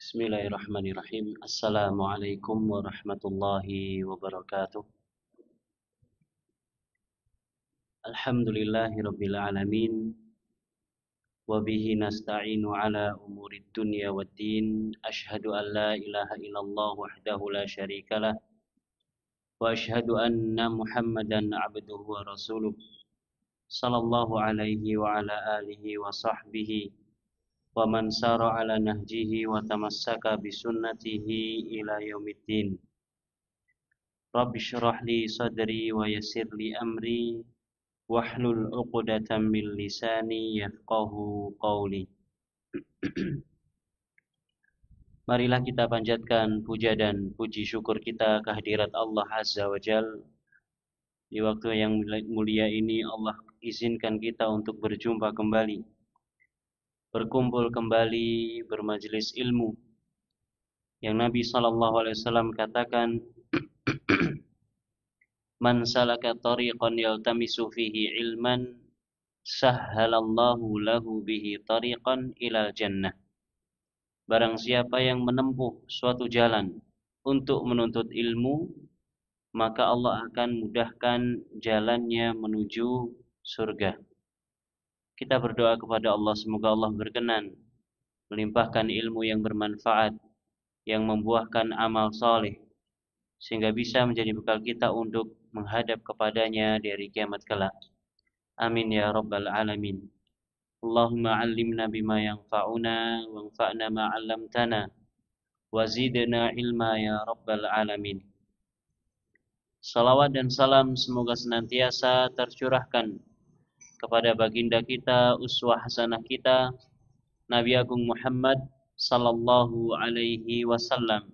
Bismillahirrahmanirrahim. Assalamualaikum warahmatullahi wabarakatuh. Alhamdulillahi rabbil alamin. Wabihi nasta'inu ala umurid dunya waddin. Ashhadu an la ilaha illallah wahdahu la syarikalah. Wa ashhadu anna Muhammadan abduhu wa rasuluh. Sallallahu alaihi wa ala alihi wa sahbihi. Wa man sara ala nahjihi wa tamassaka bisunnatihi ila yaumiddin. Rabbi syrah li sadri wa yassir li amri wahlul 'uqdatam min lisani yafqahu qawli. Marilah kita panjatkan puja dan puji syukur kita kehadirat Allah Azza wa Jal. Di waktu yang mulia ini Allah izinkan kita untuk berjumpa kembali, berkumpul kembali, bermajelis ilmu. Yang Nabi SAW katakan, Man salaka tariqan yaltamisu fihi ilman sahhalallahu lahu bihi tariqan ilal jannah. Barang siapa yang menempuh suatu jalan untuk menuntut ilmu, maka Allah akan mudahkan jalannya menuju surga. Kita berdoa kepada Allah, semoga Allah berkenan melimpahkan ilmu yang bermanfaat, yang membuahkan amal saleh, sehingga bisa menjadi bekal kita untuk menghadap kepadanya di hari kiamat kelak. Amin ya rabbal alamin. Allahumma 'allimna bima yanfa'una wanfa'na ma 'allamtana wa zidna ilma ya rabbal alamin. Salawat dan salam semoga senantiasa tercurahkan kepada baginda kita, uswah hasanah kita, Nabi Agung Muhammad sallallahu alaihi wasallam,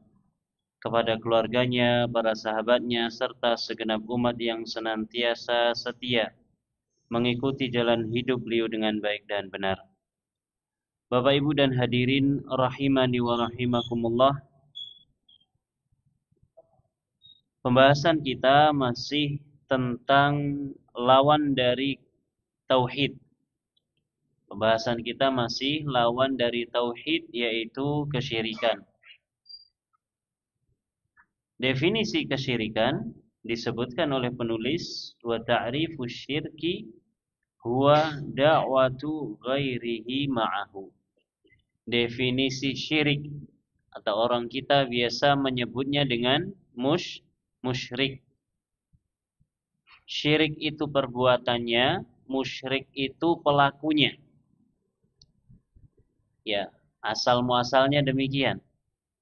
kepada keluarganya, para sahabatnya, serta segenap umat yang senantiasa setia mengikuti jalan hidup beliau dengan baik dan benar. Bapak, Ibu, dan hadirin rahimani wa rahimakumullah. Pembahasan kita masih tentang lawan dari tauhid. Pembahasan kita masih lawan dari tauhid, yaitu kesyirikan. Definisi kesyirikan disebutkan oleh penulis, wa ta'rifu syirki huwa da'watu ghairihi ma'ahu. Definisi syirik atau orang kita biasa menyebutnya dengan musyrik. Syirik itu perbuatannya, musyrik itu pelakunya. Ya, asal muasalnya demikian.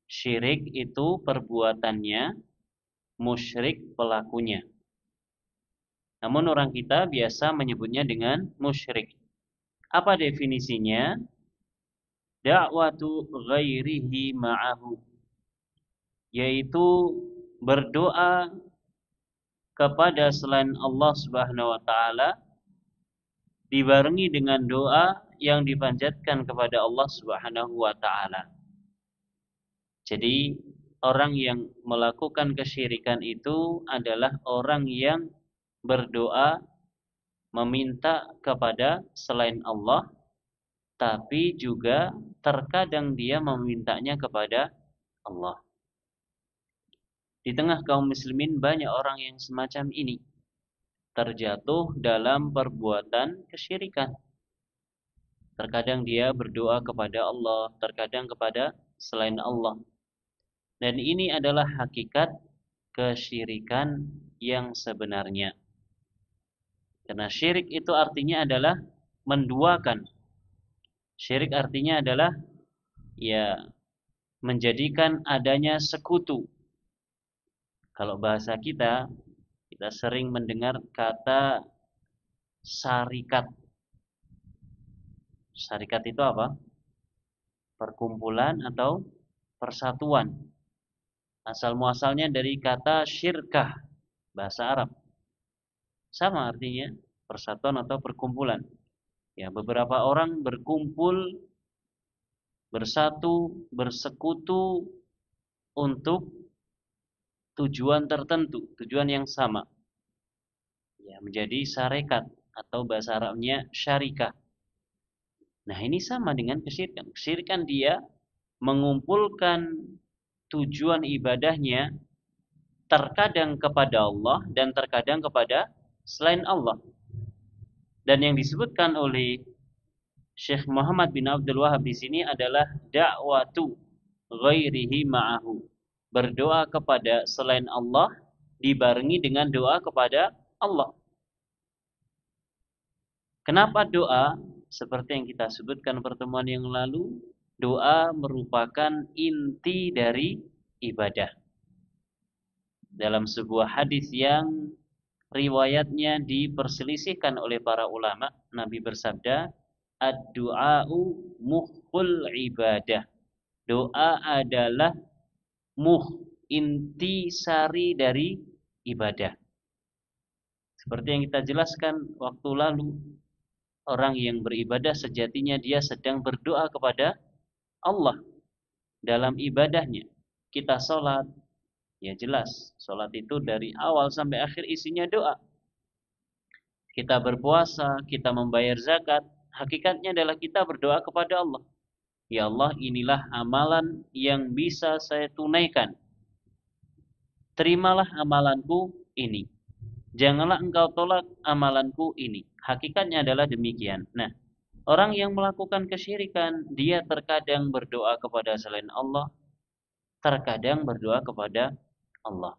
Syirik itu perbuatannya, musyrik pelakunya. Namun orang kita biasa menyebutnya dengan musyrik. Apa definisinya? Da'watu ghairihi ma'ahu, yaitu berdoa kepada selain Allah Subhanahu wa taala dibarengi dengan doa yang dipanjatkan kepada Allah Subhanahu wa taala. Jadi orang yang melakukan kesyirikan itu adalah orang yang berdoa meminta kepada selain Allah, tapi juga terkadang dia memintanya kepada Allah. Di tengah kaum muslimin banyak orang yang semacam ini, terjatuh dalam perbuatan kesyirikan. Terkadang dia berdoa kepada Allah, terkadang kepada selain Allah. Dan ini adalah hakikat kesyirikan yang sebenarnya. Karena syirik itu artinya adalah menduakan. Syirik artinya adalah menjadikan adanya sekutu. Kalau bahasa kita sering mendengar kata syarikat. Syarikat itu apa? Perkumpulan atau persatuan. Asal muasalnya dari kata syirkah, bahasa Arab. Sama artinya, persatuan atau perkumpulan. Ya, beberapa orang berkumpul, bersatu, bersekutu untuk tujuan tertentu, tujuan yang sama. Ya, menjadi syarikat atau bahasa Arabnya syarikah. Nah, ini sama dengan kesyirikan. Kesyirikan dia mengumpulkan tujuan ibadahnya terkadang kepada Allah dan terkadang kepada selain Allah. Dan yang disebutkan oleh Syekh Muhammad bin Abdul Wahab di sini adalah da'watu ghairihi ma'ahu. Berdoa kepada selain Allah dibarengi dengan doa kepada Allah. Kenapa doa? Seperti yang kita sebutkan pertemuan yang lalu, doa merupakan inti dari ibadah. Dalam sebuah hadis yang riwayatnya diperselisihkan oleh para ulama, Nabi bersabda, ad-du'a'u mukhul ibadah. Doa adalah inti sari dari ibadah. Seperti yang kita jelaskan waktu lalu, orang yang beribadah sejatinya dia sedang berdoa kepada Allah dalam ibadahnya. Kita sholat, ya jelas, sholat itu dari awal sampai akhir isinya doa. Kita berpuasa, kita membayar zakat, hakikatnya adalah kita berdoa kepada Allah. Ya Allah, inilah amalan yang bisa saya tunaikan. Terimalah amalanku ini. Janganlah engkau tolak amalanku ini. Hakikatnya adalah demikian. Nah, orang yang melakukan kesyirikan, dia terkadang berdoa kepada selain Allah, terkadang berdoa kepada Allah.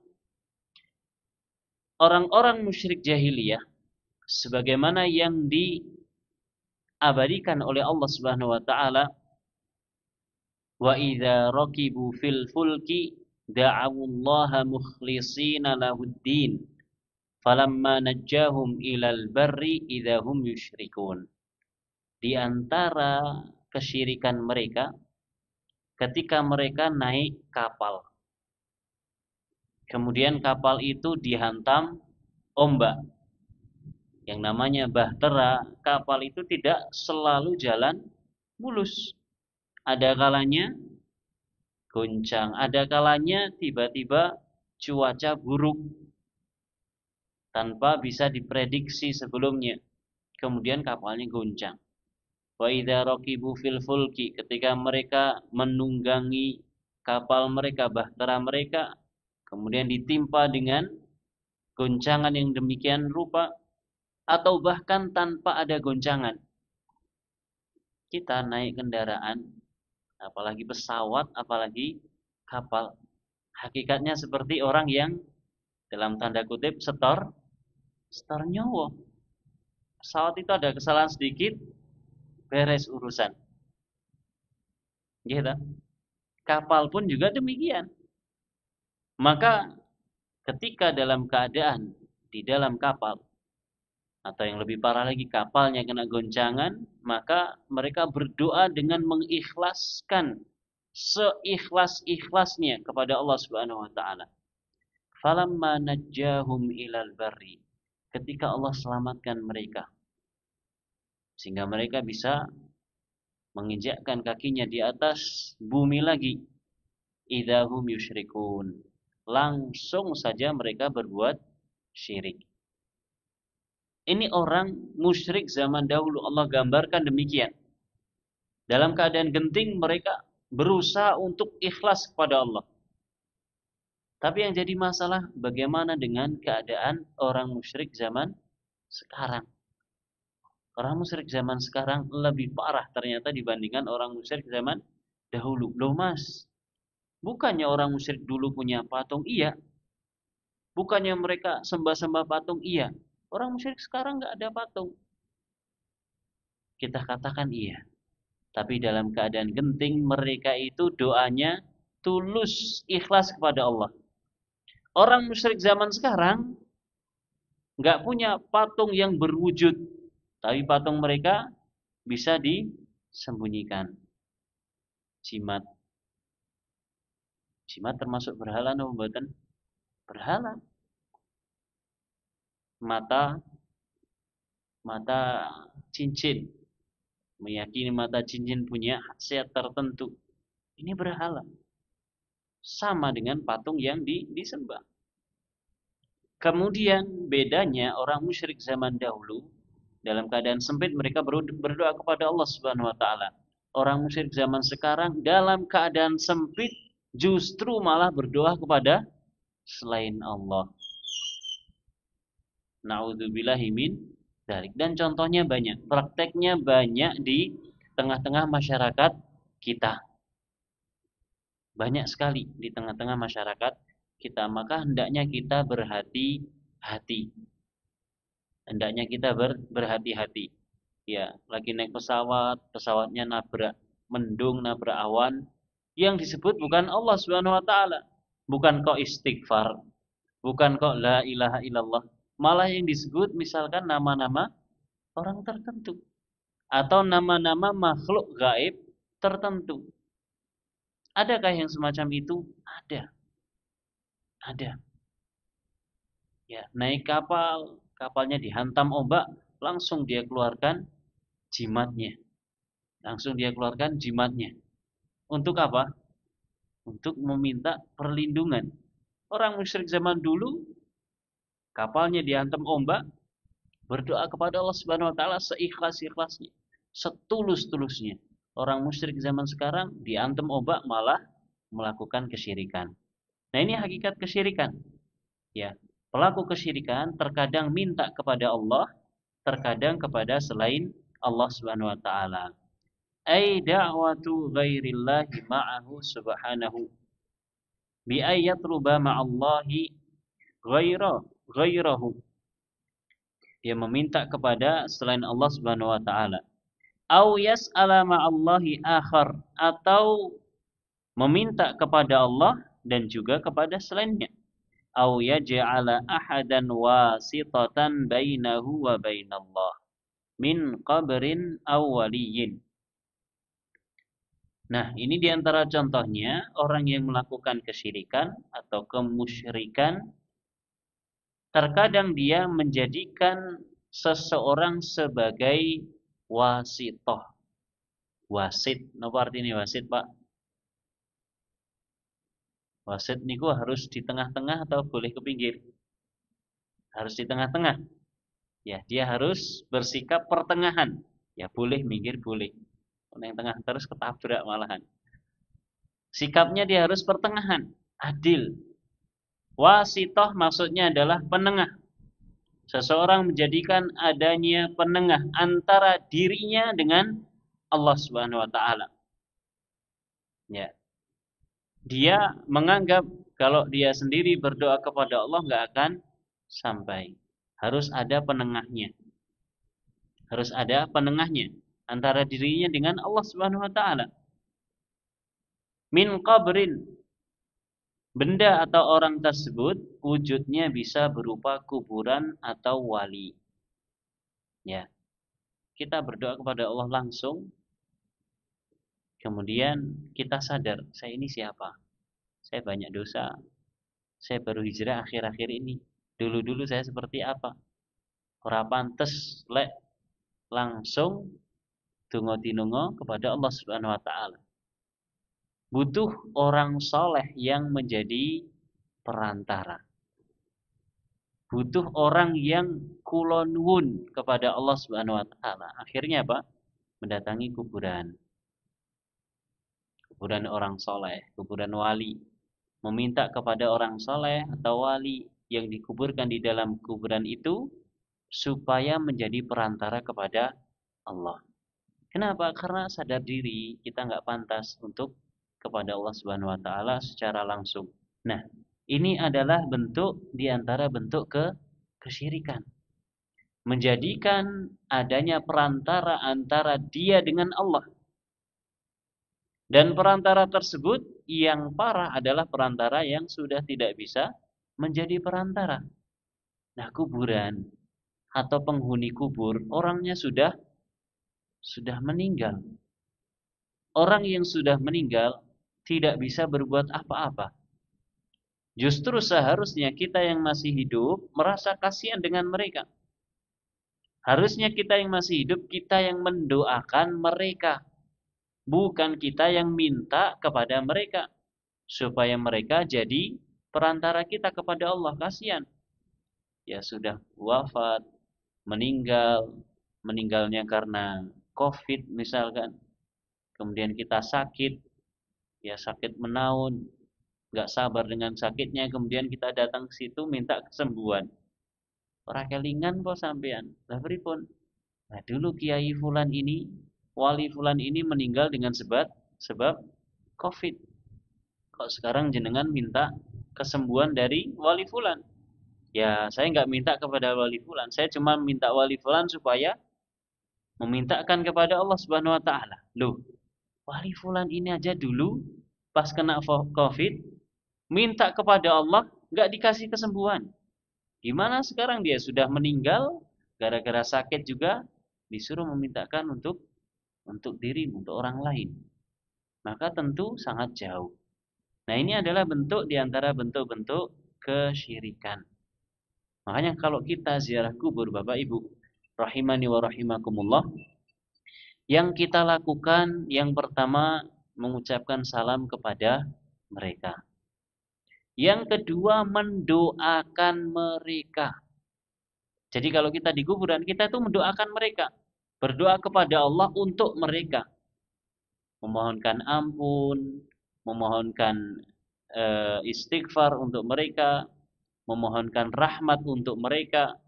Orang-orang musyrik jahiliyah, sebagaimana yang diabadikan oleh Allah Subhanahu wa taala, wa idza raqibu fil fulki da'awullaha mukhlishina lahuddin falamma najjahum ilal barri idahum yusyrikun. Di antara kesyirikan mereka ketika mereka naik kapal, kemudian kapal itu dihantam ombak. Yang namanya bahtera, kapal itu tidak selalu jalan mulus. Ada kalanya goncang, ada kalanya tiba-tiba cuaca buruk tanpa bisa diprediksi sebelumnya. Kemudian kapalnya goncang. Wa idza raqibu fil fulki, ketika mereka menunggangi kapal mereka, bahtera mereka, kemudian ditimpa dengan goncangan yang demikian rupa, atau bahkan tanpa ada goncangan. Kita naik kendaraan, apalagi pesawat, apalagi kapal, hakikatnya seperti orang yang dalam tanda kutip setor nyawa. Pesawat itu ada kesalahan sedikit, beres urusan. Gitu. Kapal pun juga demikian. Maka ketika dalam keadaan di dalam kapal, atau yang lebih parah lagi kapalnya kena goncangan, maka mereka berdoa dengan mengikhlaskan seikhlas-ikhlasnya kepada Allah Subhanahu wa taala. Falamma najjahum ilal barri, ketika Allah selamatkan mereka sehingga mereka bisa menginjakkan kakinya di atas bumi lagi, idahum yusyrikun, langsung saja mereka berbuat syirik. Ini orang musyrik zaman dahulu, Allah gambarkan demikian. Dalam keadaan genting mereka berusaha untuk ikhlas kepada Allah. Tapi yang jadi masalah, bagaimana dengan keadaan orang musyrik zaman sekarang? Orang musyrik zaman sekarang lebih parah ternyata dibandingkan orang musyrik zaman dahulu. Loh mas, bukannya orang musyrik dulu punya patung? Iya. Bukannya mereka sembah-sembah patung? Iya. Orang musyrik sekarang nggak ada patung. Kita katakan iya. Tapi dalam keadaan genting mereka itu doanya tulus, ikhlas kepada Allah. Orang musyrik zaman sekarang nggak punya patung yang berwujud, tapi patung mereka bisa disembunyikan. Jimat termasuk berhala atau bukan? Berhala. Mata cincin, meyakini mata cincin punya khasiat tertentu. Ini berhala. Sama dengan patung yang disembah. Kemudian bedanya orang musyrik zaman dahulu, dalam keadaan sempit mereka berdoa kepada Allah Subhanahu wa taala. Orang musyrik zaman sekarang dalam keadaan sempit justru malah berdoa kepada selain Allah. Na'udzubillahi min dzalik. Dan contohnya banyak, prakteknya banyak di tengah-tengah masyarakat kita. Banyak sekali di tengah-tengah masyarakat kita. Maka hendaknya kita berhati-hati. Hendaknya kita berhati-hati. Ya, lagi naik pesawat, pesawatnya nabrak mendung, nabrak awan, yang disebut bukan Allah Subhanahu wa taala. Bukan kok istighfar, bukan kok la ilaha illallah. Malah yang disebut misalkan nama-nama orang tertentu atau nama-nama makhluk gaib tertentu. Adakah yang semacam itu? Ada. Ada. Ya, naik kapal, kapalnya dihantam ombak, langsung dia keluarkan jimatnya. Langsung dia keluarkan jimatnya. Untuk apa? Untuk meminta perlindungan. Orang musyrik zaman dulu, kapalnya dihantam ombak, berdoa kepada Allah Subhanahu wa taala seikhlas-ikhlasnya, setulus-tulusnya. Orang musyrik zaman sekarang dihantam ombak malah melakukan kesyirikan. Nah, ini hakikat kesyirikan. Ya, pelaku kesyirikan terkadang minta kepada Allah, terkadang kepada selain Allah Subhanahu wa taala. Ai da'watu ghairillahi ma'ahu subhanahu bi ayatruba ma'allahi ghairahu. Dia meminta kepada selain Allah Subhanahu wa taala. Au yas'ala ma'allahi akhar, atau meminta kepada Allah dan juga kepada selainnya. Au yaj'ala ahadan wasitatan bainahu wa bainallah min qabrin aw waliyin. Nah, ini diantara contohnya orang yang melakukan kesyirikan atau kemusyrikan. Terkadang dia menjadikan seseorang sebagai wasitoh. Wasit, napa artinya wasit, Pak? Wasit niku harus di tengah-tengah atau boleh ke pinggir? Harus di tengah-tengah. Ya, dia harus bersikap pertengahan. Ya, boleh minggir boleh. Yang tengah terus ketabrak malahan. Sikapnya dia harus pertengahan, adil. Wasitoh maksudnya adalah penengah. Seseorang menjadikan adanya penengah antara dirinya dengan Allah Subhanahu wa taala. Ya. Dia menganggap kalau dia sendiri berdoa kepada Allah nggak akan sampai. Harus ada penengahnya. Harus ada penengahnya antara dirinya dengan Allah Subhanahu wa taala. Min qabrin, benda atau orang tersebut wujudnya bisa berupa kuburan atau wali. Ya. Kita berdoa kepada Allah langsung. Kemudian kita sadar, saya ini siapa? Saya banyak dosa. Saya baru hijrah akhir-akhir ini. Dulu-dulu saya seperti apa? Ora pantes lek langsung donga tinunga kepada Allah Subhanahu wa taala. Butuh orang soleh yang menjadi perantara. Butuh orang yang kulonwun kepada Allah Subhanahu wa taala. Akhirnya apa? Mendatangi kuburan. Kuburan orang soleh, kuburan wali. Meminta kepada orang soleh atau wali yang dikuburkan di dalam kuburan itu supaya menjadi perantara kepada Allah. Kenapa? Karena sadar diri kita nggak pantas untuk kepada Allah Subhanahu wa taala secara langsung. Nah, ini adalah bentuk di antara bentuk kesyirikan. Menjadikan adanya perantara antara dia dengan Allah. Dan perantara tersebut yang parah adalah perantara yang sudah tidak bisa menjadi perantara. Nah, kuburan atau penghuni kubur orangnya sudah meninggal. Orang yang sudah meninggal tidak bisa berbuat apa-apa. Justru seharusnya kita yang masih hidup merasa kasihan dengan mereka. Harusnya kita yang masih hidup, kita yang mendoakan mereka. Bukan kita yang minta kepada mereka. Supaya mereka jadi perantara kita kepada Allah. Kasihan. Ya sudah wafat, meninggalnya karena COVID misalkan. kemudian kita sakit, ya sakit menaun, nggak sabar dengan sakitnya, kemudian kita datang ke situ minta kesembuhan. Ora kelingan kok sampean. Lah pripun? Nah, dulu Kiai Fulan ini, Wali Fulan ini meninggal dengan sebab Covid. Kok sekarang jenengan minta kesembuhan dari Wali Fulan? Ya, saya nggak minta kepada Wali Fulan. Saya cuma minta Wali Fulan supaya memintakan kepada Allah Subhanahu wa taala. Loh, Wali Fulan ini aja dulu pas kena Covid minta kepada Allah nggak dikasih kesembuhan. Gimana sekarang dia sudah meninggal gara-gara sakit juga disuruh memintakan untuk diri, untuk orang lain. Maka tentu sangat jauh. Nah, ini adalah bentuk di antara bentuk-bentuk kesyirikan. Makanya kalau kita ziarah kubur Bapak Ibu rahimani wa rahimakumullah, yang kita lakukan yang pertama mengucapkan salam kepada mereka. Yang kedua mendoakan mereka. Jadi kalau kita di kuburan, kita itu mendoakan mereka. Berdoa kepada Allah untuk mereka. Memohonkan ampun, memohonkan istighfar untuk mereka, memohonkan rahmat untuk mereka,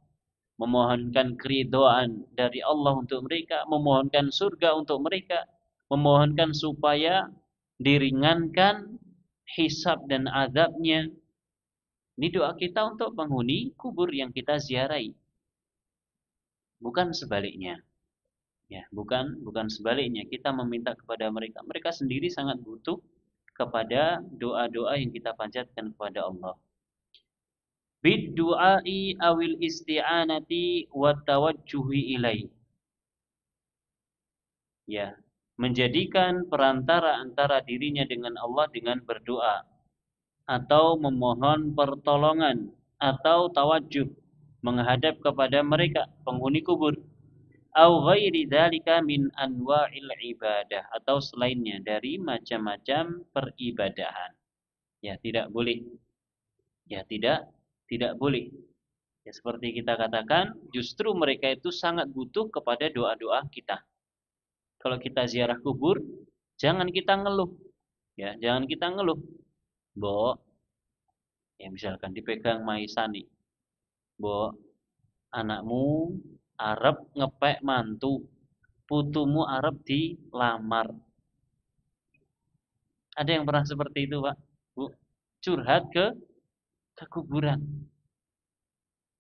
memohonkan keridhaan dari Allah untuk mereka, memohonkan surga untuk mereka, memohonkan supaya diringankan hisab dan azabnya. Ini doa kita untuk penghuni kubur yang kita ziarahi. Bukan sebaliknya. Ya, bukan sebaliknya. Kita meminta kepada mereka. Mereka sendiri sangat butuh kepada doa-doa yang kita panjatkan kepada Allah. Bid-du'ai awil isti'anati wa tawajjuhi ilai. Ya, menjadikan perantara antara dirinya dengan Allah dengan berdoa atau memohon pertolongan atau tawajjuh menghadap kepada mereka penghuni kubur, au ghairi dzalika min anwa'il ibadah, atau selainnya dari macam-macam peribadahan. Ya, tidak boleh. Ya, tidak boleh. Ya, seperti kita katakan, justru mereka itu sangat butuh kepada doa-doa kita. Kalau kita ziarah kubur, jangan kita ngeluh. Ya, jangan kita ngeluh. Mbok, ya misalkan dipegang maisani. Mbok, anakmu arep ngepek mantu, putumu arep dilamar. Ada yang pernah seperti itu, Pak? Bu, curhat ke kuburan.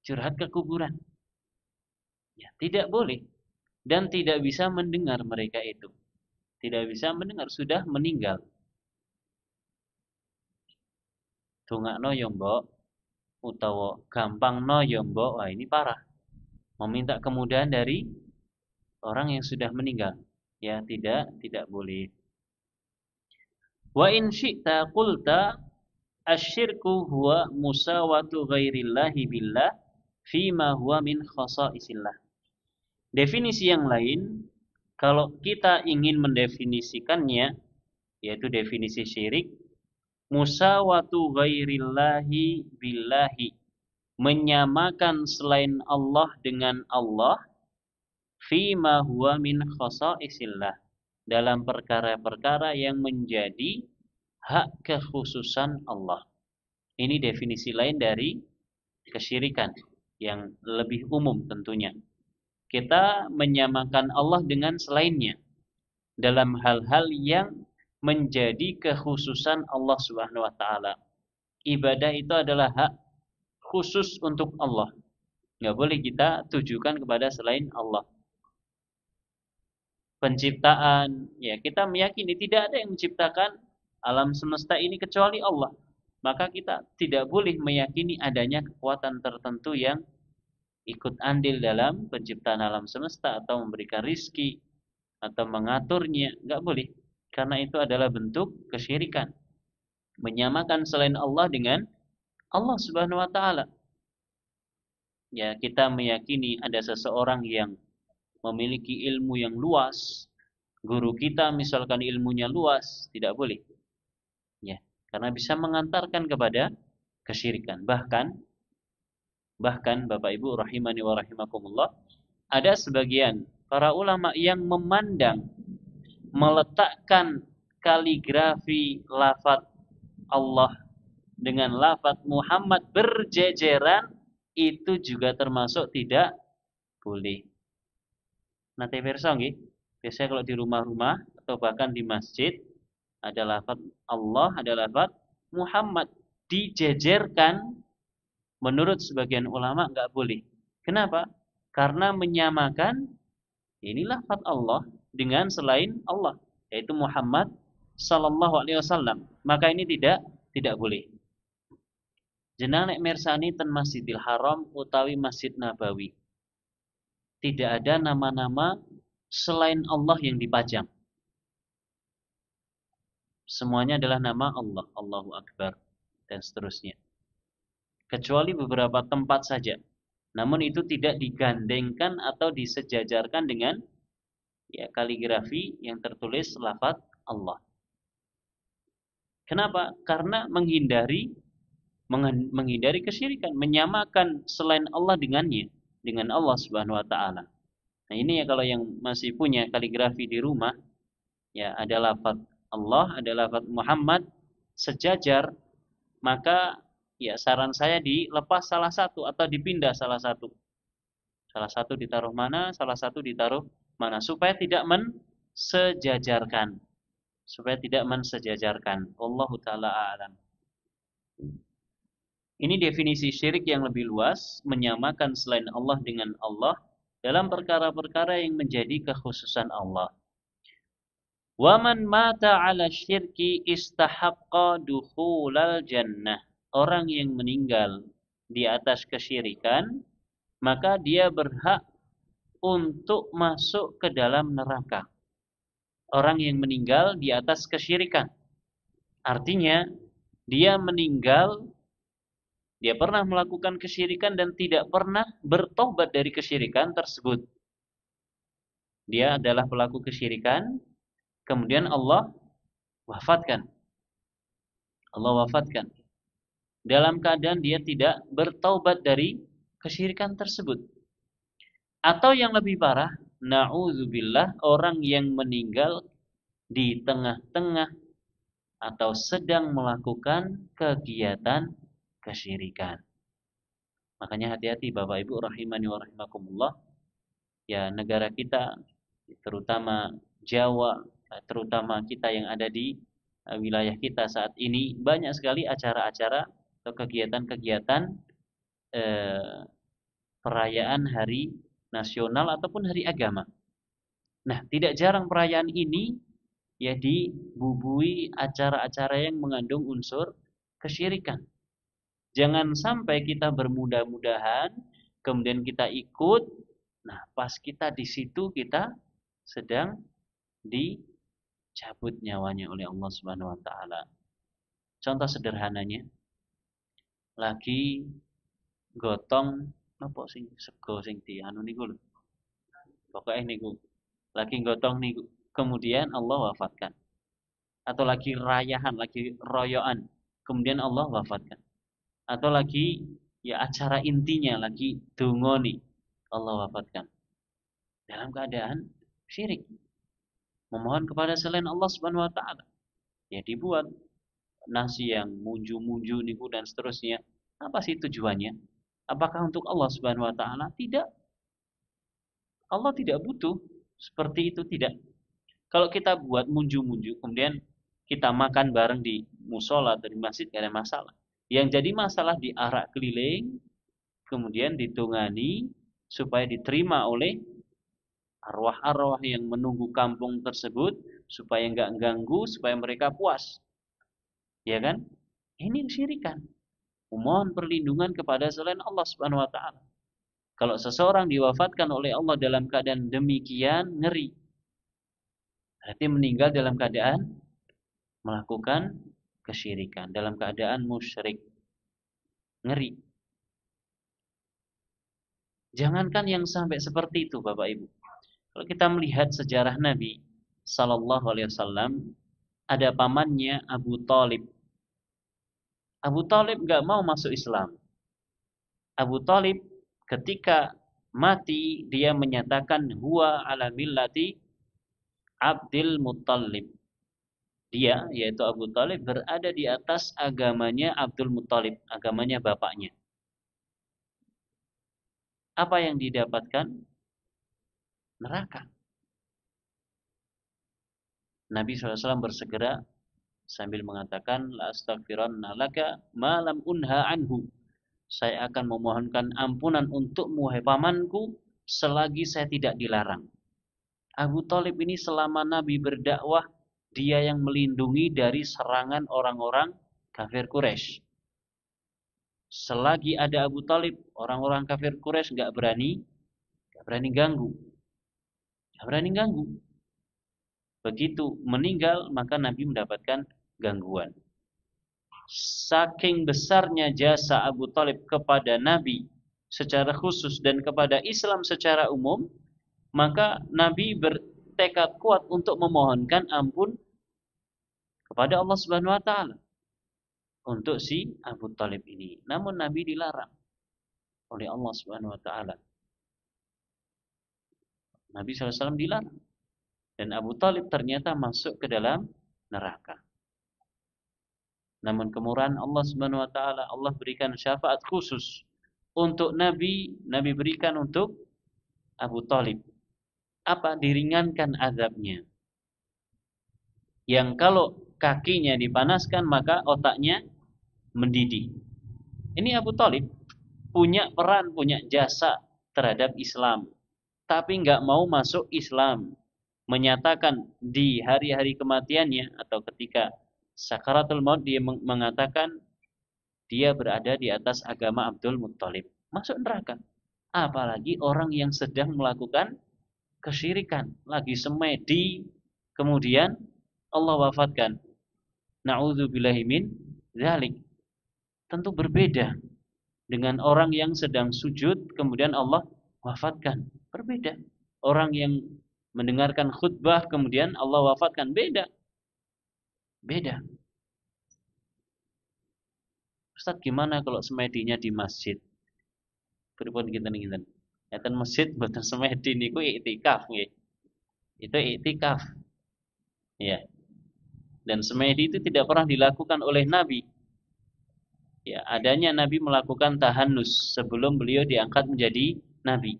Curhat ke kuburan. Ya, tidak boleh dan tidak bisa mendengar mereka itu. Tidak bisa mendengar, sudah meninggal. Dongakno ya, Mbok, utawa gampangno ya, Mbok. Wah, ini parah. Meminta kemudahan dari orang yang sudah meninggal. Ya, tidak boleh. Wa in syi'ta qulta asyirku huwa musawatu ghairillahi billah fima huwa min khasaisillah. Definisi yang lain, kalau kita ingin mendefinisikannya, yaitu definisi syirik, musawatu ghairillahi billahi, menyamakan selain Allah dengan Allah, fima huwa min khasaisillah, dalam perkara-perkara yang menjadi hak kekhususan Allah. Ini definisi lain dari kesyirikan yang lebih umum tentunya. Kita menyamakan Allah dengan selainnya dalam hal-hal yang menjadi kekhususan Allah Subhanahu wa taala. Ibadah itu adalah hak khusus untuk Allah. Nggak boleh kita tujukan kepada selain Allah. Penciptaan, ya kita meyakini tidak ada yang menciptakan alam semesta ini kecuali Allah. Maka kita tidak boleh meyakini adanya kekuatan tertentu yang ikut andil dalam penciptaan alam semesta atau memberikan rizki atau mengaturnya. Nggak boleh, karena itu adalah bentuk kesyirikan, menyamakan selain Allah dengan Allah Subhanahu wa taala. Ya, kita meyakini ada seseorang yang memiliki ilmu yang luas, guru kita misalkan ilmunya luas, tidak boleh. Ya, karena bisa mengantarkan kepada kesyirikan. Bahkan Bapak Ibu rahimani wa rahimakumullah, ada sebagian para ulama yang memandang meletakkan kaligrafi lafaz Allah dengan lafaz Muhammad berjejeran itu juga termasuk tidak boleh. Nate pirsa nggih, biasanya kalau di rumah-rumah atau bahkan di masjid ada lafaz Allah, ada lafaz Muhammad dijejerkan, menurut sebagian ulama nggak boleh. Kenapa? Karena menyamakan ini lafaz Allah dengan selain Allah, yaitu Muhammad sallallahu alaihi wasallam. Maka ini tidak boleh. Jenengan nek mirsani ten Masjidil Haram utawi Masjid Nabawi. Tidak ada nama-nama selain Allah yang dipajang. Semuanya adalah nama Allah, Allahu Akbar, dan seterusnya. Kecuali beberapa tempat saja. Namun itu tidak digandengkan atau disejajarkan dengan ya kaligrafi yang tertulis lafaz Allah. Kenapa? Karena menghindari kesyirikan, menyamakan selain Allah dengannya, dengan Allah Subhanahu wa taala. Nah, ini ya kalau yang masih punya kaligrafi di rumah, ya ada lafaz Allah, ada lafaz Muhammad sejajar, maka ya saran saya dilepas salah satu atau dipindah salah satu. Salah satu ditaruh mana, salah satu ditaruh mana supaya tidak mensejajarkan. Supaya tidak mensejajarkan. Wallahu taala a'lam. Ini definisi syirik yang lebih luas, menyamakan selain Allah dengan Allah dalam perkara-perkara yang menjadi kekhususan Allah. Wa man mata 'ala syirki istahaqqa dukhulal jannah. Orang yang meninggal di atas kesyirikan, maka dia berhak untuk masuk ke dalam neraka. Orang yang meninggal di atas kesyirikan. Artinya, dia meninggal, dia pernah melakukan kesyirikan dan tidak pernah bertobat dari kesyirikan tersebut. Dia adalah pelaku kesyirikan, kemudian Allah wafatkan. Allah wafatkan. Dalam keadaan dia tidak bertaubat dari kesyirikan tersebut. Atau yang lebih parah, na'udzubillah, orang yang meninggal di tengah-tengah atau sedang melakukan kegiatan kesyirikan. Makanya hati-hati Bapak Ibu rahimani wa rahimakumullah. Ya, negara kita terutama Jawa, terutama kita yang ada di wilayah kita saat ini, banyak sekali acara-acara atau kegiatan-kegiatan perayaan hari nasional ataupun hari agama. Nah, tidak jarang perayaan ini ya dibubui acara-acara yang mengandung unsur kesyirikan. Jangan sampai kita bermudah-mudahan, kemudian kita ikut, nah pas kita di situ kita sedang dicabut nyawanya oleh Allah Subhanahu wa taala. Contoh sederhananya, lagi gotong apa sing sego sing dianu niku lho. Pokoke niku lagi gotong niku, kemudian Allah wafatkan. Atau lagi rayahan, lagi royoan, kemudian Allah wafatkan. Atau lagi ya acara intinya lagi dungoni, Allah wafatkan. Dalam keadaan syirik. Memohon kepada selain Allah Subhanahu wa taala. Ya dibuat nasi yang munju-munju niku dan seterusnya. Apa sih tujuannya? Apakah untuk Allah Subhanahu wa taala? Tidak. Allah tidak butuh seperti itu, tidak. Kalau kita buat munju-munju kemudian kita makan bareng di musola atau di masjid, tidak ada masalah. Yang jadi masalah di arak keliling, kemudian ditungani supaya diterima oleh arwah-arwah yang menunggu kampung tersebut, supaya enggak ganggu, supaya mereka puas. Ya kan? Ini kesyirikan. Memohon perlindungan kepada selain Allah Subhanahu wa taala. Kalau seseorang diwafatkan oleh Allah dalam keadaan demikian, ngeri. Berarti meninggal dalam keadaan melakukan kesyirikan, dalam keadaan musyrik. Ngeri. Jangankan yang sampai seperti itu Bapak Ibu. Kalau kita melihat sejarah Nabi sallallahu alaihi wasallam, ada pamannya Abu Thalib. Abu Thalib enggak mau masuk Islam. Abu Thalib ketika mati dia menyatakan huwa ala millati Abdul Muttalib. Dia, yaitu Abu Talib, berada di atas agamanya Abdul Muttalib, agamanya bapaknya. Apa yang didapatkan? Neraka. Nabi SAW bersegera sambil mengatakan, la astaghfiranna laka ma lam unha anhu. Saya akan memohonkan ampunan untukmu, wahai pamanku, selagi saya tidak dilarang. Abu Talib ini selama Nabi berdakwah, dia yang melindungi dari serangan orang-orang kafir Quraisy. Selagi ada Abu Talib, orang-orang kafir Quraisy nggak berani ganggu, nggak berani ganggu. Begitu meninggal, maka Nabi mendapatkan gangguan. Saking besarnya jasa Abu Talib kepada Nabi secara khusus dan kepada Islam secara umum, maka Nabi bertekad kuat untuk memohonkan ampun kepada Allah Subhanahu wa taala untuk si Abu Talib ini. Namun Nabi dilarang oleh Allah Subhanahu wa taala. Nabi SAW dilarang. Dan Abu Talib ternyata masuk ke dalam neraka. Namun kemurahan Allah Subhanahu wa taala, Allah berikan syafaat khusus untuk Nabi berikan untuk Abu Talib. Apa? Diringankan azabnya. Yang kalau kakinya dipanaskan maka otaknya mendidih. Ini Abu Talib punya peran, punya jasa terhadap Islam, tapi nggak mau masuk Islam. Menyatakan di hari-hari kematiannya atau ketika sakaratul maut dia mengatakan dia berada di atas agama Abdul Muttalib. Masuk neraka. Apalagi orang yang sedang melakukan kesyirikan, lagi semedi, kemudian Allah wafatkan. Na'udzubillahi min dzalik. Tentu berbeda dengan orang yang sedang sujud kemudian Allah wafatkan. Berbeda. Orang yang mendengarkan khutbah kemudian Allah wafatkan, beda. Beda. Ustaz, gimana kalau semedinya di masjid? Pripun kinten-kinten. Enten masjid mboten semedi niku iktikaf nggih. Itu iktikaf. Ya. Dan semedi itu tidak pernah dilakukan oleh Nabi. Ya, adanya Nabi melakukan tahannus sebelum beliau diangkat menjadi Nabi.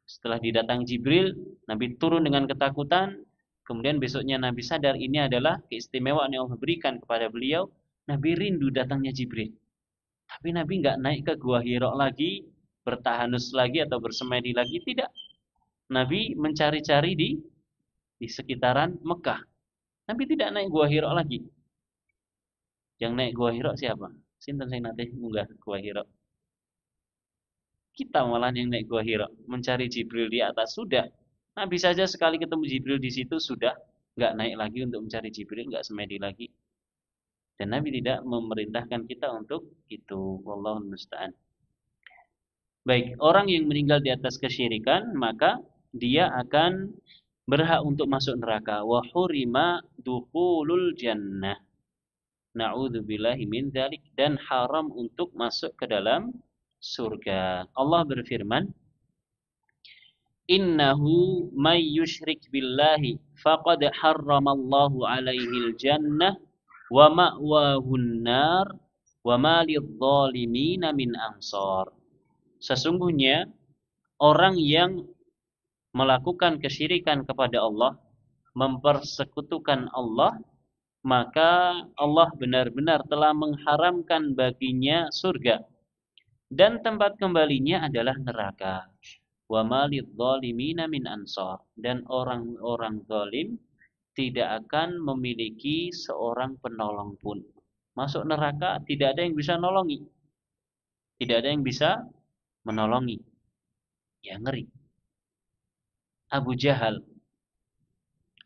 Setelah didatangi Jibril, Nabi turun dengan ketakutan. Kemudian besoknya Nabi sadar ini adalah keistimewaan yang Allah berikan kepada beliau. Nabi rindu datangnya Jibril. Tapi Nabi nggak naik ke Gua Hira lagi, bertahanus lagi atau bersemedi lagi, tidak. Nabi mencari-cari di sekitaran Mekah. Nabi tidak naik Gua Hira lagi. Yang naik Gua Hira siapa? Sinten sing nate munggah Gua Hira? Kita malah yang naik Gua Hira, mencari Jibril di atas sudah. Nabi saja sekali ketemu Jibril di situ sudah nggak naik lagi untuk mencari Jibril, nggak semedi lagi. Dan Nabi tidak memerintahkan kita untuk itu. Wallahu musta'an. Baik, orang yang meninggal di atas kesyirikan maka dia akan berhak untuk masuk neraka. Wa hurima dukhulul jannah. Na'udzubillahi min dzalik, dan haram untuk masuk ke dalam surga. Allah berfirman, "Innahu may yusyrik billahi faqad harramallahu 'alaihil jannah wa ma'wahun nar wa ma lidh-dhalimin min ansar." Sesungguhnya orang yang melakukan kesyirikan kepada Allah, mempersekutukan Allah, maka Allah benar-benar telah mengharamkan baginya surga dan tempat kembalinya adalah neraka. Wa ma lidh-dhalimin min ansar, dan orang-orang zalim tidak akan memiliki seorang penolong pun. Masuk neraka tidak ada yang bisa nolongi. Tidak ada yang bisa menolongi. Ya, ngeri. Abu Jahal.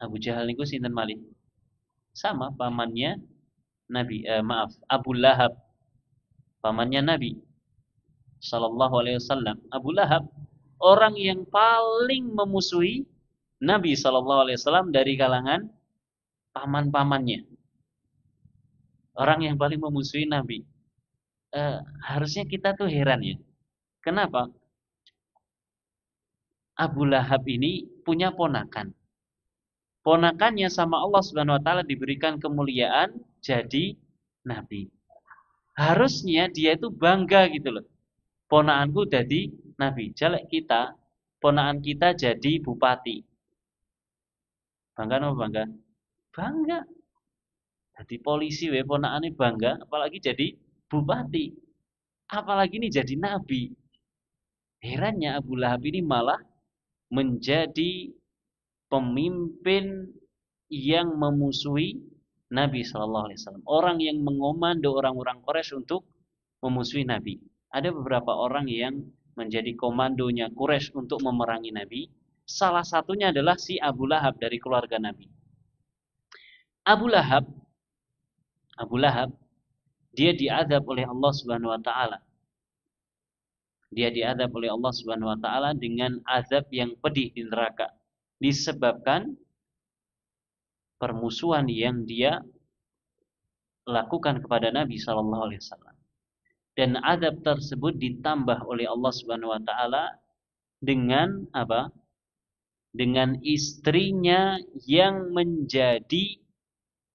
Abu Jahal niku sinten malih? Sama pamannya Nabi, Abu Lahab. Pamannya Nabi sallallahu alaihi wasallam. Abu Lahab orang yang paling memusuhi Nabi sallallahu alaihi wasallam dari kalangan paman-pamannya. Orang yang paling memusuhi Nabi. Harusnya kita tuh heran ya. Kenapa? Abu Lahab ini punya ponakan. ponakannya sama Allah Subhanahu wa taala diberikan kemuliaan jadi nabi. Harusnya dia itu bangga gitu loh. Ponakanku jadi nabi. Jelek kita, ponakan kita jadi bupati. Bangga apa bangga? Bangga. Jadi polisi we ponakane bangga, apalagi jadi bupati. Apalagi ini jadi nabi. Herannya Abu Lahab ini malah menjadi pemimpin yang memusuhi Nabi Shallallahu Alaihi Wasallam. Orang yang mengomando orang-orang Quraisy untuk memusuhi Nabi. Ada beberapa orang yang menjadi komandonya Quraisy untuk memerangi Nabi. Salah satunya adalah si Abu Lahab dari keluarga Nabi. Abu Lahab, dia diadab oleh Allah Subhanahu Wa Taala. Dia diadab oleh Allah Subhanahu Wa Taala dengan azab yang pedih di neraka, disebabkan permusuhan yang dia lakukan kepada Nabi Shallallahu Alaihi Wasallam. Dan azab tersebut ditambah oleh Allah Subhanahu Wa Taala dengan apa? Dengan istrinya yang menjadi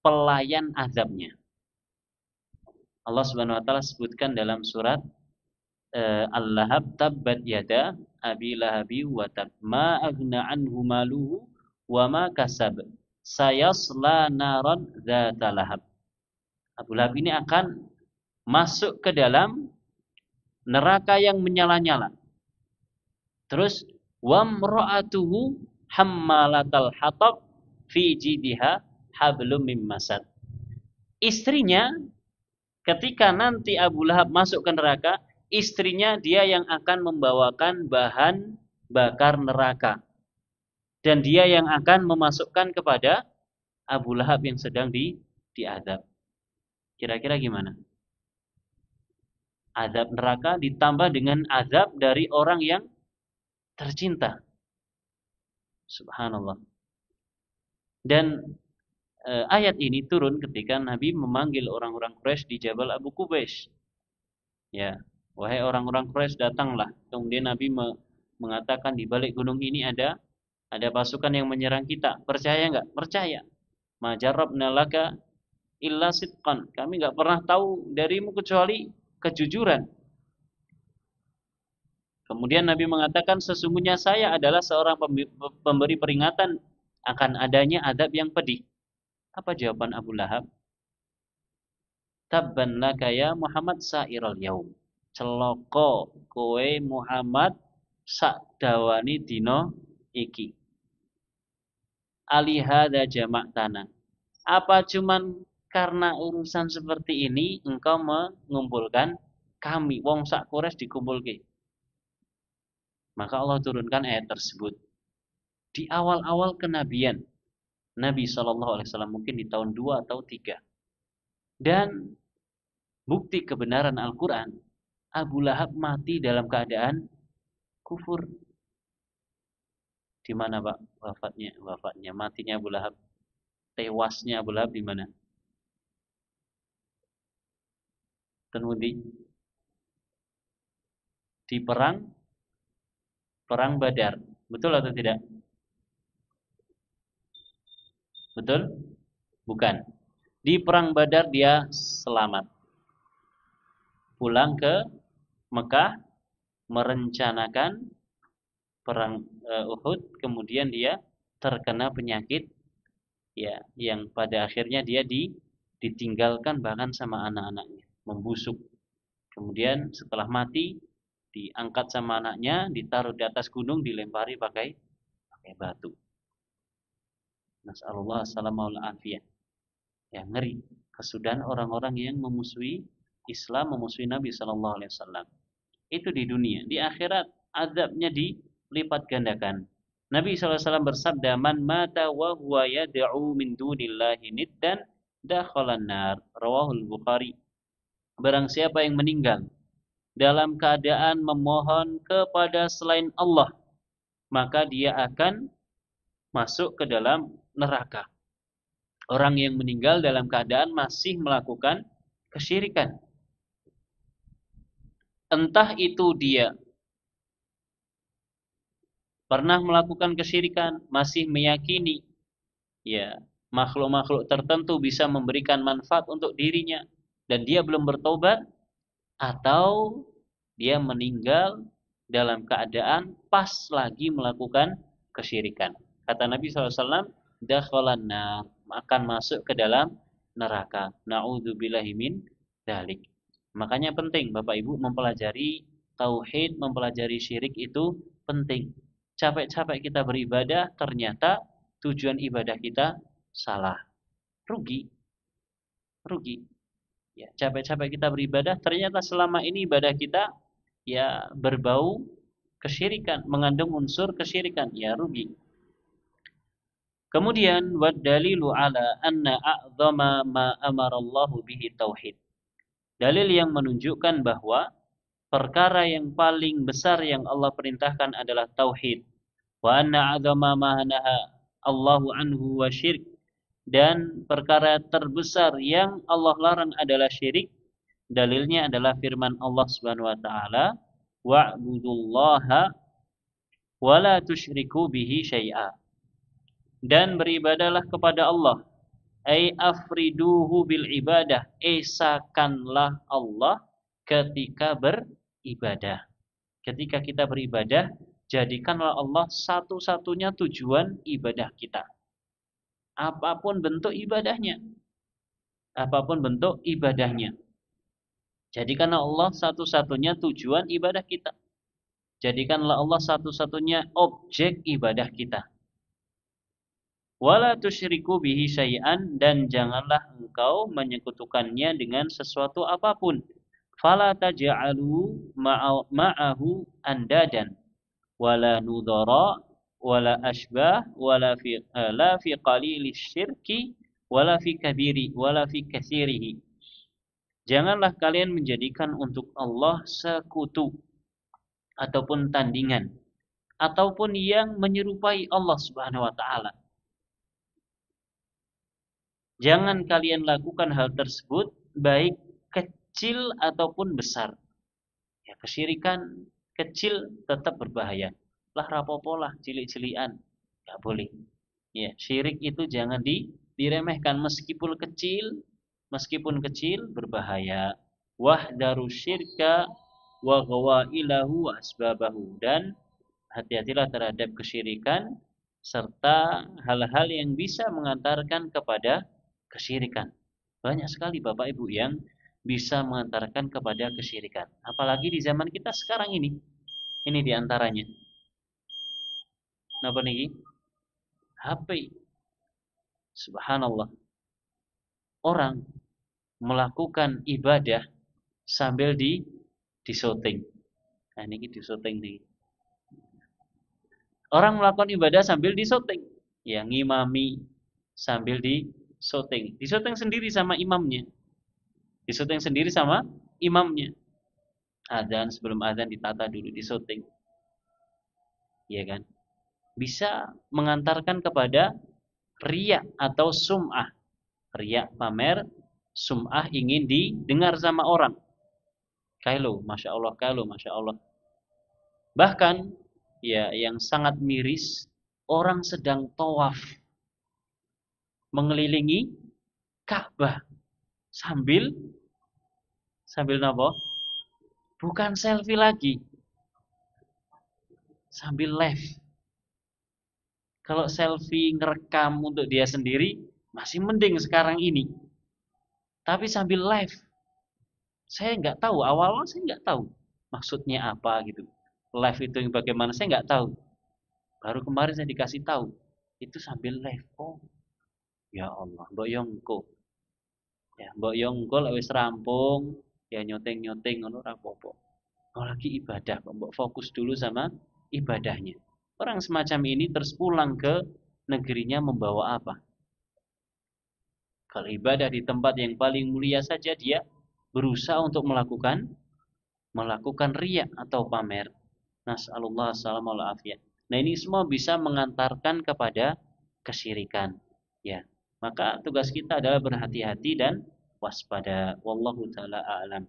pelayan azabnya. Allah Subhanahu Wa Taala sebutkan dalam surat Al-Lahab, tabbat yada abi lahabi wa tab ma aghna anhu maluhu wa ma kasab sayasla naran dzata lahab. Abu Lahab ini akan masuk ke dalam neraka yang menyala-nyala. Terus wamra'atuhu hammalatal hatab fi jidha hablum mim masad. Istrinya ketika nanti Abu Lahab masuk ke neraka, istrinya dia yang akan membawakan bahan bakar neraka. Dan dia yang akan memasukkan kepada Abu Lahab yang sedang diadab. Kira-kira gimana? Azab neraka ditambah dengan azab dari orang yang tercinta. Subhanallah. Dan ayat ini turun ketika Nabi memanggil orang-orang Quraisy di Jabal Abu Qubais. Ya, wahai orang-orang Quraisy, datanglah. Kemudian Nabi mengatakan di balik gunung ini ada pasukan yang menyerang kita. Percaya enggak? Percaya. Ma jarrabna laka illa sidqan. Kami enggak pernah tahu darimu kecuali kejujuran. Kemudian Nabi mengatakan, sesungguhnya saya adalah seorang pemberi peringatan akan adanya azab yang pedih. Apa jawaban Abu Lahab? Tabban laka ya Muhammad sa'iral yaum. Celoko kowe Muhammad sak dawani dina iki. Alihada jamak tanah. Apa cuman karena urusan seperti ini engkau mengumpulkan kami, wong sak Quraisy dikumpulke? Maka Allah turunkan ayat tersebut. Di awal-awal kenabian Nabi SAW, mungkin di tahun 2 atau 3. Dan bukti kebenaran Al-Quran, Abu Lahab mati dalam keadaan kufur. Di mana Pak wafatnya? Matinya Abu Lahab. Tewasnya Abu Lahab di mana? Tenundi di perang Badar. Betul atau tidak? Betul? Bukan. Di perang Badar dia selamat. Pulang ke Mekah merencanakan perang Uhud, kemudian dia terkena penyakit ya yang pada akhirnya dia ditinggalkan bahkan sama anak-anaknya, membusuk. Kemudian setelah mati diangkat sama anaknya, ditaruh di atas gunung, dilempari pakai batu. Nas'alullah assalamul afiyah. Ya, ngeri kesudahan orang-orang yang memusuhi Islam, memusuhi Nabi sallallahu alaihi wasallam. Itu di dunia. Di akhirat azabnya dilipat gandakan. Nabi sallallahu alaihi wasallam bersabda, "Man mata wa huwa yad'u min dunillahi niddan dakhalan nar." Rawahul Bukhari. Barang siapa yang meninggal dalam keadaan memohon kepada selain Allah, maka dia akan masuk ke dalam neraka. Orang yang meninggal dalam keadaan masih melakukan kesyirikan. Entah itu dia pernah melakukan kesyirikan, masih meyakini ya, makhluk-makhluk tertentu bisa memberikan manfaat untuk dirinya dan dia belum bertobat, atau dia meninggal dalam keadaan pas lagi melakukan kesyirikan. Kata Nabi SAW, dakhalan nar, akan masuk ke dalam neraka. Na'udzubillahi min dzalik. Makanya penting Bapak Ibu mempelajari tauhid, mempelajari syirik itu penting. Capek-capek kita beribadah, ternyata tujuan ibadah kita salah. Rugi, rugi. Ya, capek-capek kita beribadah, ternyata selama ini ibadah kita ya berbau kesyirikan, mengandung unsur kesyirikan, ya rugi. Kemudian wad dalilu ala anna a'dhama ma amara Allah bihi tauhid. Dalil yang menunjukkan bahwa perkara yang paling besar yang Allah perintahkan adalah tauhid. Wa anna a'dhama ma naha Allahu anhu wa syirk, dan perkara terbesar yang Allah larang adalah syirik. Dalilnya adalah firman Allah Subhanahu wa taala, wa'budullaha wa la tusyriku bihi syai'a. Dan beribadalah kepada Allah, ai afriduhu bil ibadah, esakanlah Allah ketika beribadah. Ketika kita beribadah, jadikanlah Allah satu-satunya tujuan ibadah kita. Apapun bentuk ibadahnya. Apapun bentuk ibadahnya. Jadikanlah Allah satu-satunya tujuan ibadah kita. Jadikanlah Allah satu-satunya objek ibadah kita. Wala tusyriku bihi syai'an, dan janganlah engkau menyekutukannya dengan sesuatu apapun. Fala taj'alu ma'ahu andadan wala nudhara wala ashbah wala fi la fi qalili syirki wala fi kabiri wala fi katsirihi. Janganlah kalian menjadikan untuk Allah sekutu ataupun tandingan ataupun yang menyerupai Allah Subhanahu wa taala. Jangan kalian lakukan hal tersebut baik kecil ataupun besar. Ya, kesyirikan kecil tetap berbahaya. Lah rapopo lah cilik-cilian, enggak boleh. Ya, syirik itu jangan diremehkan meskipun kecil berbahaya. Wahdaru syirka wa ghawailahu wa asbabahu, dan hati-hatilah terhadap kesyirikan serta hal-hal yang bisa mengantarkan kepada kesyirikan. Banyak sekali Bapak Ibu yang bisa mengantarkan kepada kesyirikan. Apalagi di zaman kita sekarang ini. Ini diantaranya. Napa niki? HP. Subhanallah. Orang melakukan ibadah sambil disyuting. Nah, ini disyuting nih. Orang melakukan ibadah sambil disyuting. Ya, ngimami sambil disyuting. Disyuting sendiri sama imamnya. Disyuting sendiri sama imamnya. Adzan, sebelum adzan ditata dulu, disyuting. Iya kan? Bisa mengantarkan kepada riya atau sum'ah. Riya pamer, sum'ah ingin didengar sama orang. Kailo, Masya Allah, kailo, Masya Allah. Bahkan ya yang sangat miris, orang sedang tawaf mengelilingi Ka'bah sambil napa? Bukan selfie lagi. Sambil live. Kalau selfie ngerekam untuk dia sendiri masih mending sekarang ini. Tapi sambil live. Saya nggak tahu, awal-awal saya nggak tahu maksudnya apa gitu. Live itu yang bagaimana saya nggak tahu. Baru kemarin saya dikasih tahu. Itu sambil live. Oh, ya Allah, mbok yongko. Ya, mbok yongko lek wis rampung, ya nyoteng-nyoteng ngono ora apa-apa. Oh, lagi ibadah, mbok fokus dulu sama ibadahnya. Orang semacam ini terus pulang ke negerinya membawa apa? Kalau ibadah di tempat yang paling mulia saja dia berusaha untuk melakukan riya atau pamer. Nas'alullah salamul afiyah. Nah, ini semua bisa mengantarkan kepada kesyirikan. Ya. Maka tugas kita adalah berhati-hati dan waspada. Wallahu taala a'lam.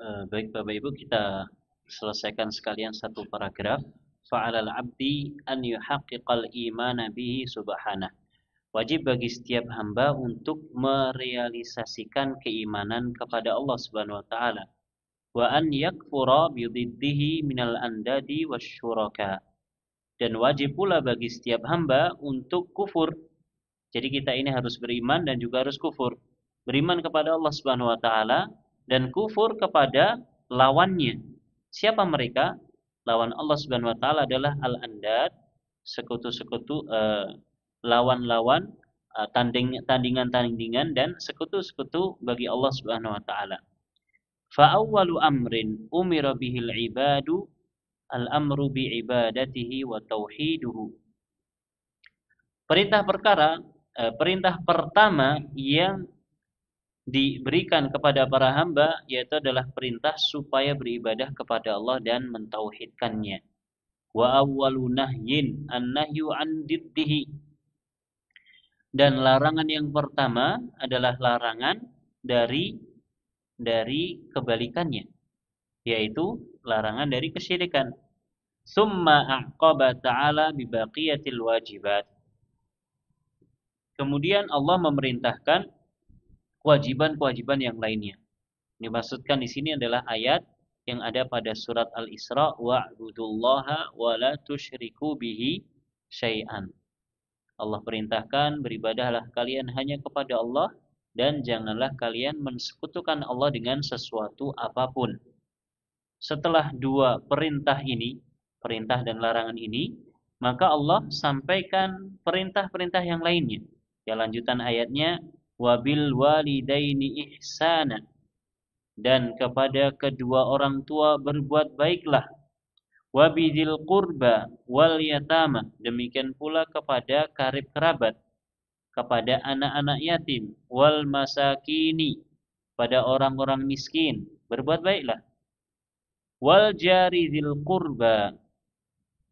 Baik Bapak Ibu, kita selesaikan sekalian satu paragraf. Fa'alal abdi an yuhaqqiqal imana bihi subhanah. Wajib bagi setiap hamba untuk merealisasikan keimanan kepada Allah Subhanahu wa taala. Wa an yakfura bididdihi minal andadi wasyuraka. Dan wajib pula bagi setiap hamba untuk kufur. Jadi kita ini harus beriman dan juga harus kufur. Beriman kepada Allah Subhanahu wa taala dan kufur kepada lawannya. Siapa mereka? Lawan Allah Subhanahu wa taala adalah al-andad, sekutu-sekutu, lawan-lawan, tandingan-tandingan dan sekutu-sekutu bagi Allah Subhanahu wa taala. Fa awwalu amrin umira bihil ibadu al-amru bi ibadatihi wa tauhiduhu. Perintah pertama yang diberikan kepada para hamba yaitu adalah perintah supaya beribadah kepada Allah dan mentauhidkannya. Wa awwalu nahyin an-nahyu an diddihi. Dan larangan yang pertama adalah larangan dari kebalikannya, yaitu larangan dari kesyirikan. Summa aqaba ta'ala bi baqiyatil wajibat. Kemudian Allah memerintahkan kewajiban-kewajiban yang lainnya. Dimaksudkan di sini adalah ayat yang ada pada surat Al-Isra, wa'budullaha wa la tusyriku bihi syai'an. Allah perintahkan beribadahlah kalian hanya kepada Allah dan janganlah kalian mensekutukan Allah dengan sesuatu apapun. Setelah dua perintah ini, perintah dan larangan ini, maka Allah sampaikan perintah-perintah yang lainnya. Ya, lanjutan ayatnya, wabil walidaini ihsana, dan kepada kedua orang tua berbuat baiklah. Wabidil qurba wal yatama, demikian pula kepada karib kerabat, kepada anak-anak yatim, wal masakini, pada orang-orang miskin berbuat baiklah. Wal jari dzil qurba,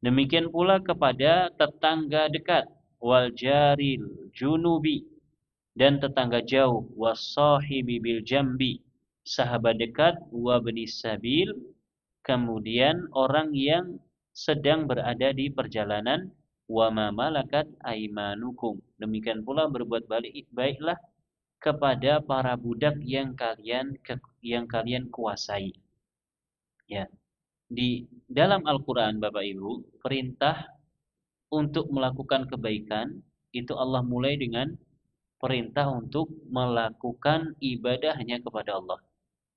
demikian pula kepada tetangga dekat, wal jaril junubi, dan tetangga jauh, wasahibi bil jambi, sahabat dekat, wa bnis sabil, kemudian orang yang sedang berada di perjalanan, wa ma malakat aimanukum, demikian pula berbuat baiklah kepada para budak yang kalian kuasai. Ya. Di dalam Al-Qur'an Bapak Ibu, perintah untuk melakukan kebaikan itu Allah mulai dengan perintah untuk melakukan ibadah hanya kepada Allah.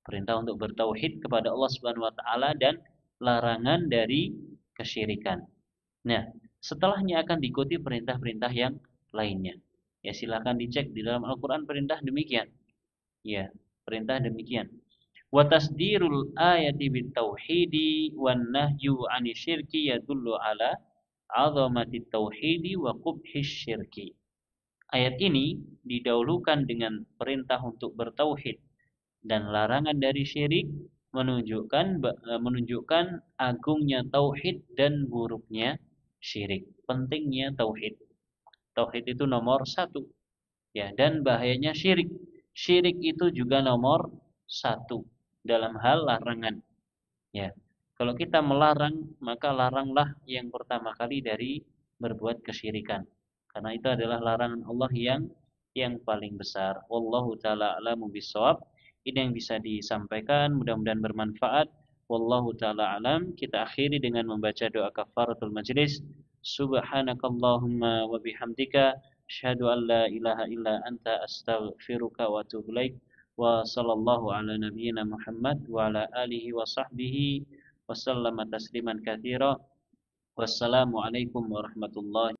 Perintah untuk bertauhid kepada Allah Subhanahu wa taala dan larangan dari kesyirikan. Nah, setelahnya akan diikuti perintah-perintah yang lainnya. Ya, silakan dicek di dalam Al-Qur'an perintah demikian. Ya, perintah demikian. Wa tasdirul ayati bit tauhidi wan nahyu 'ani syirki yadullu ala 'azamatit tauhidi wa qubhis syirki. Ayat ini didahulukan dengan perintah untuk bertauhid dan larangan dari syirik, menunjukkan agungnya tauhid dan buruknya syirik. Pentingnya tauhid. Tauhid itu nomor 1. Ya, dan bahayanya syirik. Syirik itu juga nomor 1 dalam hal larangan. Ya. Kalau kita melarang, maka laranglah yang pertama kali dari berbuat kesyirikan. Karena itu adalah larangan Allah yang paling besar. Wallahu taala a'lamu bissawab. Ini yang bisa disampaikan, mudah-mudahan bermanfaat. Wallahu taala alam. Kita akhiri dengan membaca doa kafaratul majlis. Subhanakallahumma wa bihamdika asyhadu an la ilaha illa anta astaghfiruka wa atubu ilaik. Wa sallallahu ala nabiyyina Muhammad wa ala alihi wa sahbihi wa sallama tasliman katsira. Wassalamualaikum warahmatullahi